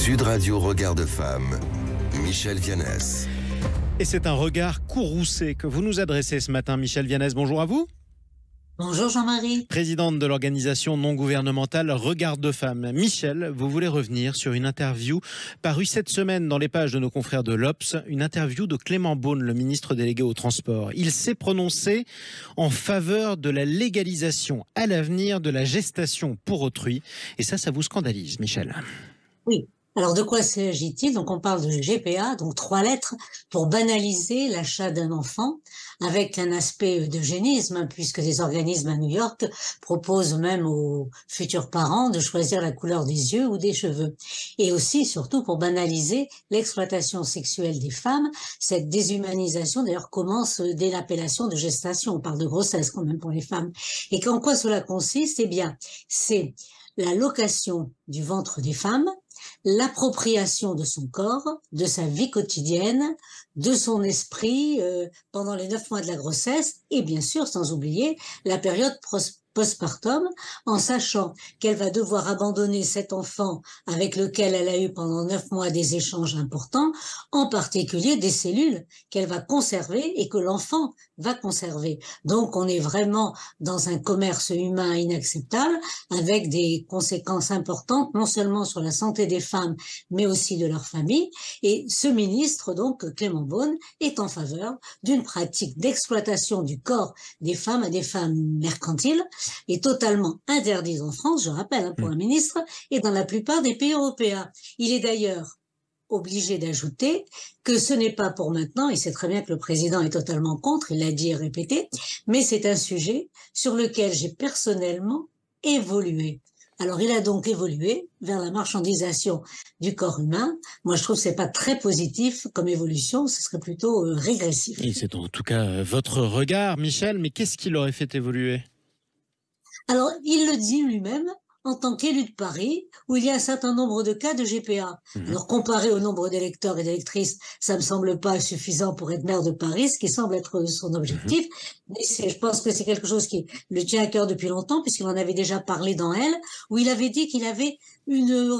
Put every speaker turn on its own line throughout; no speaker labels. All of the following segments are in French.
Sud Radio Regard de Femme, Michel Vianès.
Et c'est un regard courroucé que vous nous adressez ce matin, Michel Vianès. Bonjour à vous.
Bonjour Jean-Marie.
Présidente de l'organisation non gouvernementale Regard de Femme. Michel, vous voulez revenir sur une interview parue cette semaine dans les pages de nos confrères de l'Obs, une interview de Clément Beaune, le ministre délégué au transport. Il s'est prononcé en faveur de la légalisation à l'avenir de la gestation pour autrui. Et ça vous scandalise, Michel.
Oui. Alors de quoi s'agit-il? Donc on parle de GPA, donc 3 lettres, pour banaliser l'achat d'un enfant, avec un aspect d'eugénisme, puisque des organismes à New York proposent même aux futurs parents de choisir la couleur des yeux ou des cheveux. Et aussi, surtout, pour banaliser l'exploitation sexuelle des femmes. Cette déshumanisation, d'ailleurs, commence dès l'appellation de gestation. On parle de grossesse quand même pour les femmes. Et en quoi cela consiste? Eh bien, c'est la location du ventre des femmes, l'appropriation de son corps, de sa vie quotidienne, de son esprit pendant les 9 mois de la grossesse et bien sûr, sans oublier, la période postpartum, en sachant qu'elle va devoir abandonner cet enfant avec lequel elle a eu pendant 9 mois des échanges importants, en particulier des cellules qu'elle va conserver et que l'enfant va conserver. Donc on est vraiment dans un commerce humain inacceptable avec des conséquences importantes non seulement sur la santé des femmes mais aussi de leur famille. Et ce ministre, donc Clément Beaune, est en faveur d'une pratique d'exploitation du corps des femmes à des femmes mercantiles, est totalement interdite en France, je rappelle, pour un ministre, et dans la plupart des pays européens. Il est d'ailleurs obligé d'ajouter que ce n'est pas pour maintenant, et c'est très bien que le président est totalement contre, il l'a dit et répété, mais c'est un sujet sur lequel j'ai personnellement évolué. Alors, il a donc évolué vers la marchandisation du corps humain. Moi, je trouve que c'est pas très positif comme évolution, ce serait plutôt régressif.
Et c'est en tout cas votre regard, Michel, mais qu'est-ce qui l'aurait fait évoluer ?
Alors, il le dit lui-même en tant qu'élu de Paris, où il y a un certain nombre de cas de GPA. Alors, comparé au nombre d'électeurs et d'électrices, ça me semble pas suffisant pour être maire de Paris, ce qui semble être son objectif. Mais je pense que c'est quelque chose qui le tient à cœur depuis longtemps, puisqu'il en avait déjà parlé dans Elle, où il avait dit qu'il avait une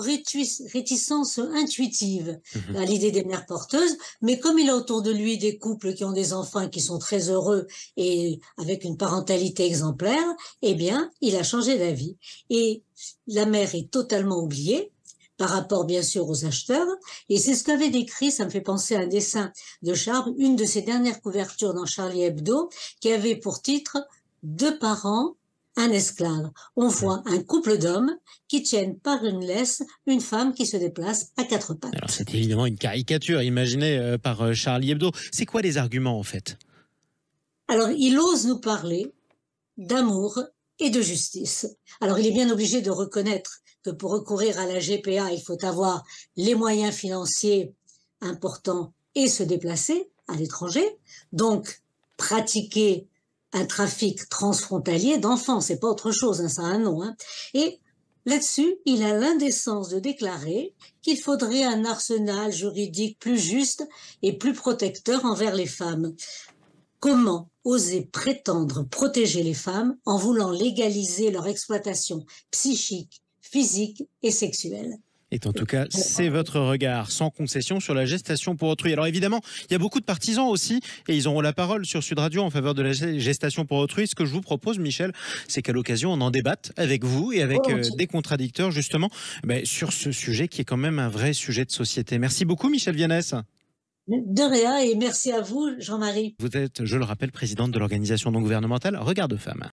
réticence intuitive à l'idée des mères porteuses, mais comme il a autour de lui des couples qui ont des enfants et qui sont très heureux et avec une parentalité exemplaire, eh bien, il a changé d'avis. Et la mère est totalement oubliée par rapport bien sûr aux acheteurs, et c'est ce qu'avait décrit, ça me fait penser à un dessin de Charles, une de ses dernières couvertures dans Charlie Hebdo, qui avait pour titre « 2 parents, un esclave ». On voit un couple d'hommes qui tiennent par une laisse une femme qui se déplace à 4 pattes.
Alors c'est évidemment une caricature imaginée par Charlie Hebdo. C'est quoi les arguments en fait?
Alors il ose nous parler d'amour et de justice. Alors il est bien obligé de reconnaître que pour recourir à la GPA, il faut avoir les moyens financiers importants et se déplacer à l'étranger, donc pratiquer un trafic transfrontalier d'enfants, c'est pas autre chose, ça a un nom. Et là-dessus, il a l'indécence de déclarer qu'il faudrait un arsenal juridique plus juste et plus protecteur envers les femmes. Comment oser prétendre protéger les femmes en voulant légaliser leur exploitation psychique, physique et sexuelle?
Et en tout cas, c'est votre regard sans concession sur la gestation pour autrui. Alors évidemment, il y a beaucoup de partisans aussi, et ils auront la parole sur Sud Radio en faveur de la gestation pour autrui. Ce que je vous propose, Michel, c'est qu'à l'occasion, on en débatte avec vous et avec des contradicteurs, justement, sur ce sujet qui est quand même un vrai sujet de société. Merci beaucoup, Michel Vianès.
De rien, et merci à vous, Jean-Marie.
Vous êtes, je le rappelle, présidente de l'organisation non gouvernementale Regard de Femme.